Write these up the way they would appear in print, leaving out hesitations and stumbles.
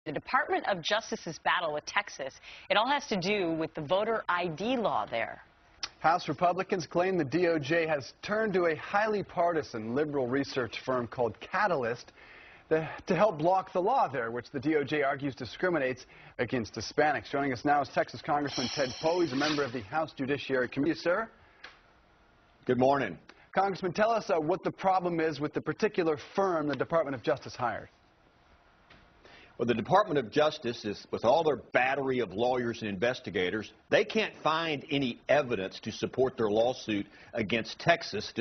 The Department of Justice's battle with Texas, it all has to do with the voter ID law there. House Republicans claim the DOJ has turned to a highly partisan liberal research firm called Catalyst to help block the law there, which the DOJ argues discriminates against Hispanics. Joining us now is Texas Congressman Ted Poe. He's a member of the House Judiciary Committee. Sir? Good morning. Congressman, tell us what the problem is with the particular firm the Department of Justice hired. Well, the Department of Justice is, with all their battery of lawyers and investigators, they can't find any evidence to support their lawsuit against Texas,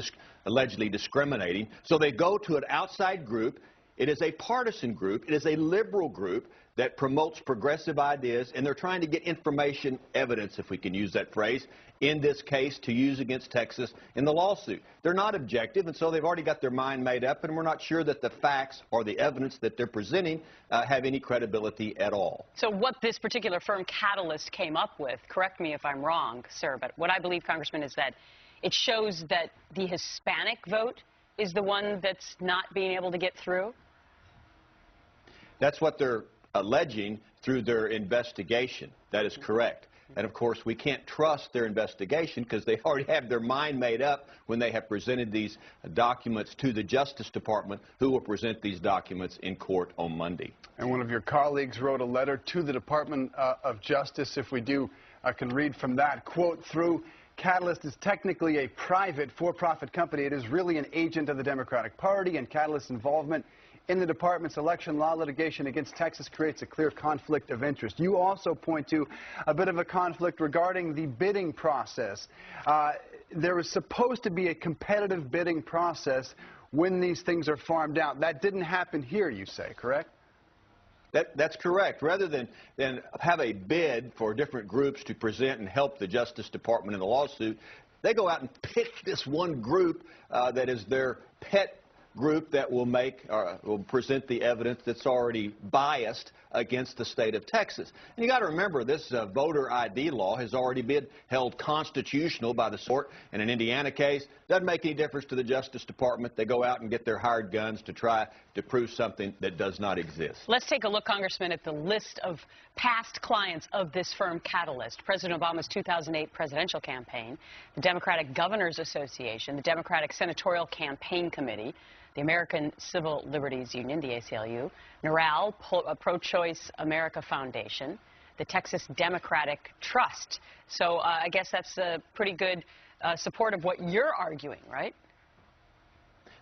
allegedly discriminating. So they go to an outside group. It is a partisan group. It is a liberal group that promotes progressive ideas, and they're trying to get information, evidence, if we can use that phrase, in this case to use against Texas in the lawsuit. They're not objective, and so they've already got their mind made up, and we're not sure that the facts or the evidence that they're presenting have any credibility at all. So what this particular firm, Catalyst, came up with, correct me if I'm wrong, sir, but what I believe, Congressman, is that it shows that the Hispanic vote is the one that's not being able to get through? That's what they're alleging through their investigation. That is correct. And of course, we can't trust their investigation because they already have their mind made up when they have presented these documents to the Justice Department, who will present these documents in court on Monday. And one of your colleagues wrote a letter to the Department of Justice. If we do, I can read from that. Quote, through Catalyst is technically a private for-profit company. It is really an agent of the Democratic Party, and Catalyst's involvement in the department's election law litigation against Texas creates a clear conflict of interest. You also point to a bit of a conflict regarding the bidding process. There was supposed to be a competitive bidding process when these things are farmed out. That didn't happen here, you say, correct? That's correct. Rather than have a bid for different groups to present and help the Justice Department in the lawsuit, they go out and pick this one group that is their pet group that will present the evidence that's already biased against the state of Texas. And you got to remember, this voter ID law has already been held constitutional by the court. In an Indiana case, doesn't make any difference to the Justice Department. They go out and get their hired guns to try to prove something that does not exist. Let's take a look, Congressman, at the list of past clients of this firm, Catalyst. President Obama's 2008 presidential campaign, the Democratic Governors Association, the Democratic Senatorial Campaign Committee, the American Civil Liberties Union, the ACLU, NORAL, Pro-Choice America Foundation, the Texas Democratic Trust. So I guess that's a pretty good support of what you're arguing, right?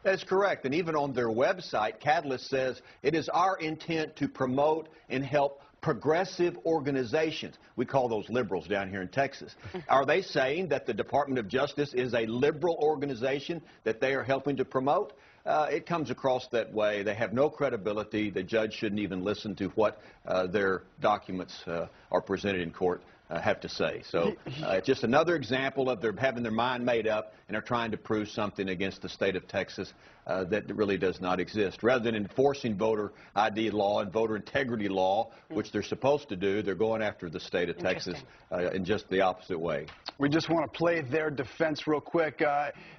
That's correct. And even on their website, Catalyst says it is our intent to promote and help progressive organizations. We call those liberals down here in Texas. Are they saying that the Department of Justice is a liberal organization that they are helping to promote? It comes across that way. They have no credibility. The judge shouldn't even listen to what their documents are presented in court have to say. So just another example of their having their mind made up and are trying to prove something against the state of Texas that really does not exist. Rather than enforcing voter ID law and voter integrity law, which they're supposed to do, they're going after the state of Texas in just the opposite way. We just want to play their defense real quick.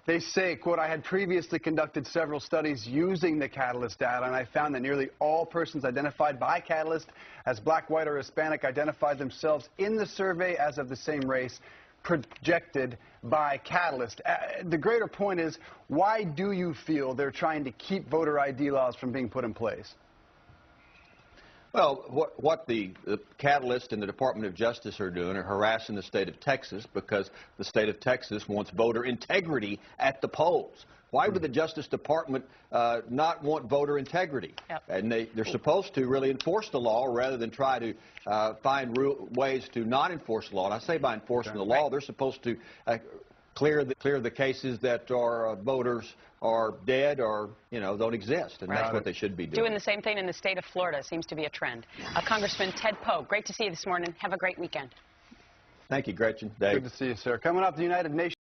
They say, quote, I had previously conducted several studies using the Catalyst data, and I found that nearly all persons identified by Catalyst as black, white, or Hispanic identified themselves in the survey as of the same race projected by Catalyst. The greater point is, why do you feel they're trying to keep voter ID laws from being put in place? Well, what the Catalyst and the Department of Justice are doing are harassing the state of Texas because the state of Texas wants voter integrity at the polls. Why would the Justice Department not want voter integrity? Yep. And they're supposed to really enforce the law rather than try to find ways to not enforce the law. And I say by enforcing the law, they're supposed to clear the cases that are voters are dead or, don't exist. And that's what they should be doing. Doing the same thing in the state of Florida seems to be a trend. Congressman Ted Poe, great to see you this morning. Have a great weekend. Thank you, Gretchen. Dave. Good to see you, sir. Coming up, the United Nations.